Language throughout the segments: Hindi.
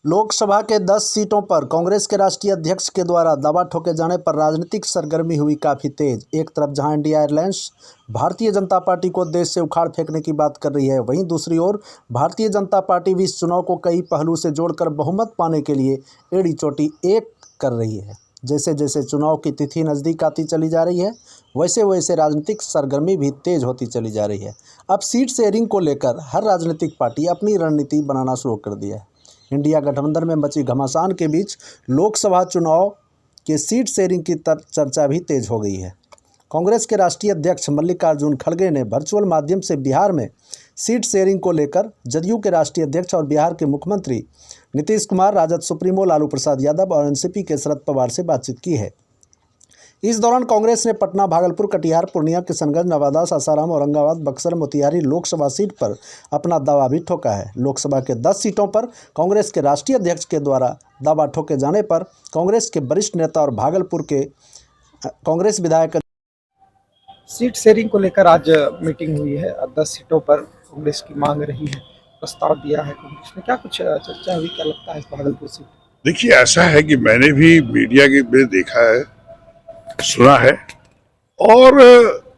लोकसभा के 10 सीटों पर कांग्रेस के राष्ट्रीय अध्यक्ष के द्वारा दावा ठोके जाने पर राजनीतिक सरगर्मी हुई काफ़ी तेज। एक तरफ जहां India alliance Bharatiya Janata party को देश से उखाड़ फेंकने की बात कर रही है, वहीं दूसरी ओर भारतीय जनता पार्टी भी इस चुनाव को कई पहलू से जोड़कर बहुमत पाने के लिए एड़ी चोटी एक कर रही है। जैसे जैसे चुनाव की तिथि नज़दीक आती चली जा रही है, वैसे वैसे राजनीतिक सरगर्मी भी तेज होती चली जा रही है। अब सीट शेयरिंग को लेकर हर राजनीतिक पार्टी अपनी रणनीति बनाना शुरू कर दिया है। इंडिया गठबंधन में मची घमासान के बीच लोकसभा चुनाव के सीट शेयरिंग की चर्चा भी तेज हो गई है। कांग्रेस के राष्ट्रीय अध्यक्ष मल्लिकार्जुन खड़गे ने वर्चुअल माध्यम से बिहार में सीट शेयरिंग को लेकर जदयू के राष्ट्रीय अध्यक्ष और बिहार के मुख्यमंत्री नीतीश कुमार, राजद सुप्रीमो लालू प्रसाद यादव और एनसीपी के शरद पवार से बातचीत की है। इस दौरान कांग्रेस ने पटना, भागलपुर, कटिहार, पूर्णिया, किशनगंज, नवादा, सासाराम, औरंगाबाद, बक्सर, मोतिहारी लोकसभा सीट पर अपना दावा भी ठोका है। लोकसभा के 10 सीटों पर कांग्रेस के राष्ट्रीय अध्यक्ष के द्वारा दावा ठोके जाने पर कांग्रेस के वरिष्ठ नेता और भागलपुर के कांग्रेस विधायक सीट शेयरिंग को लेकर आज मीटिंग हुई है। 10 सीटों पर कांग्रेस की मांग रही है, प्रस्ताव दिया है कांग्रेस ने। क्या कुछ चर्चा हुई, क्या लगता है इस भागलपुर सीट? देखिए, ऐसा है कि मैंने भी मीडिया के में देखा है, सुना है, और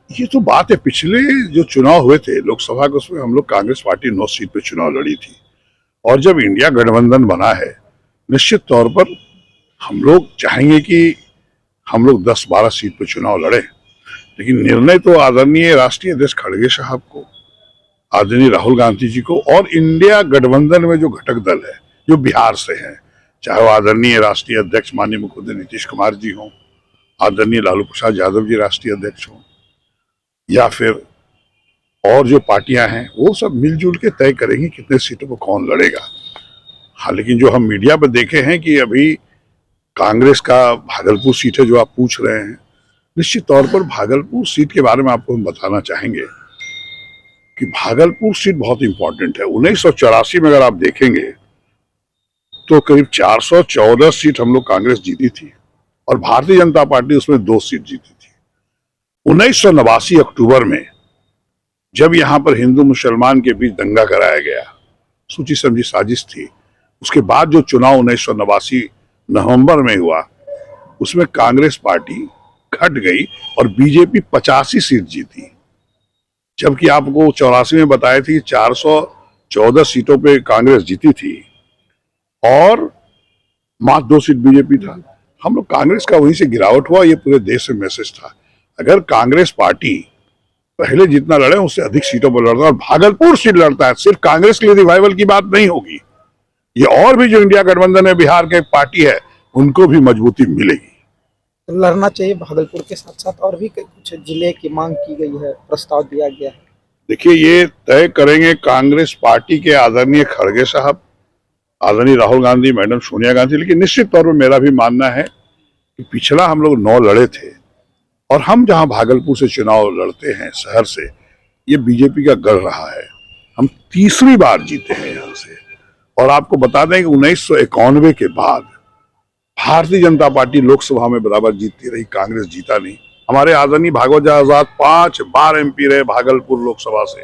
ये तो बात है, पिछले जो चुनाव हुए थे लोकसभा के, उसमें हम लोग कांग्रेस पार्टी 9 सीट पे चुनाव लड़ी थी। और जब इंडिया गठबंधन बना है, निश्चित तौर पर हम लोग चाहेंगे कि हम लोग 10-12 सीट पे चुनाव लड़े, लेकिन निर्णय तो आदरणीय राष्ट्रीय अध्यक्ष खड़गे साहब को, आदरणीय राहुल गांधी जी को, और इंडिया गठबंधन में जो घटक दल है जो बिहार से हैं, चाहे वो आदरणीय राष्ट्रीय अध्यक्ष माननीय मुख्यमंत्री नीतीश कुमार जी हों, आदरणीय लालू प्रसाद यादव जी राष्ट्रीय अध्यक्ष हों, या फिर और जो पार्टियां हैं, वो सब मिलजुल के तय करेंगे कितने सीटों पर कौन लड़ेगा। हाँ, लेकिन जो हम मीडिया पर देखे हैं कि अभी कांग्रेस का भागलपुर सीट है जो आप पूछ रहे हैं, निश्चित तौर पर भागलपुर सीट के बारे में आपको हम बताना चाहेंगे कि भागलपुर सीट बहुत इंपॉर्टेंट है। 1984 में अगर आप देखेंगे तो करीब 414 सीट हम लोग कांग्रेस जीती थी और भारतीय जनता पार्टी उसमें 2 सीट जीती थी। 1989 अक्टूबर में जब यहां पर हिंदू मुसलमान के बीच दंगा कराया गया, सोची समझी साजिश थी, उसके बाद जो चुनाव 1989 नवंबर में हुआ, उसमें कांग्रेस पार्टी घट गई और बीजेपी 85 सीट जीती, जबकि आपको 84 में बताया थी 414 सीटों पे कांग्रेस जीती थी और मात्र 2 सीट बीजेपी था। हम लोग कांग्रेस का वहीं से गिरावट हुआ, ये पूरे देश में मैसेज था। अगर कांग्रेस पार्टी पहले जितना लड़े उससे अधिक सीटों पर लड़ता है और भागलपुर सीट लड़ता है, सिर्फ कांग्रेस के लिए रिवाइवल की बात नहीं होगी, ये और भी जो इंडिया गठबंधन में बिहार के पार्टी है उनको भी मजबूती मिलेगी। तो लड़ना चाहिए भागलपुर के साथ साथ और भी कुछ जिले की मांग की गई है, प्रस्ताव दिया गया है। देखिए, ये तय करेंगे कांग्रेस पार्टी के आदरणीय खड़गे साहब, आदरणीय राहुल गांधी, मैडम सोनिया गांधी। लेकिन निश्चित तौर पर मेरा भी मानना है कि पिछला हम लोग 9 लड़े थे और हम जहां भागलपुर से चुनाव लड़ते हैं शहर से, ये बीजेपी का गढ़ रहा है। हम तीसरी बार जीते हैं यहां से। और आपको बता दें कि 1991 के बाद भारतीय जनता पार्टी लोकसभा में बराबर जीतती रही, कांग्रेस जीता नहीं। हमारे आदरणीय भागवत आजाद 5 बार एमपी रहे भागलपुर लोकसभा से।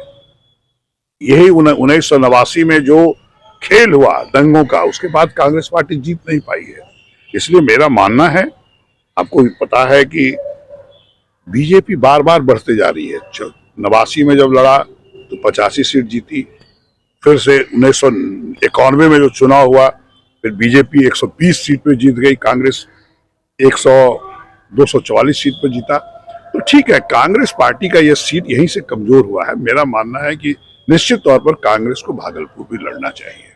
यही 1989 में जो खेल हुआ दंगों का, उसके बाद कांग्रेस पार्टी जीत नहीं पाई है। इसलिए मेरा मानना है, आपको पता है कि बीजेपी बार बार बढ़ते जा रही है। 89 में जब लड़ा तो 85 सीट जीती, फिर से 1991 में जो चुनाव हुआ, फिर बीजेपी 120 सीट पे जीत गई, कांग्रेस 244 सीट पर जीता। तो ठीक है, कांग्रेस पार्टी का यह सीट यहीं से कमजोर हुआ है। मेरा मानना है कि निश्चित तौर पर कांग्रेस को भागलपुर भी लड़ना चाहिए।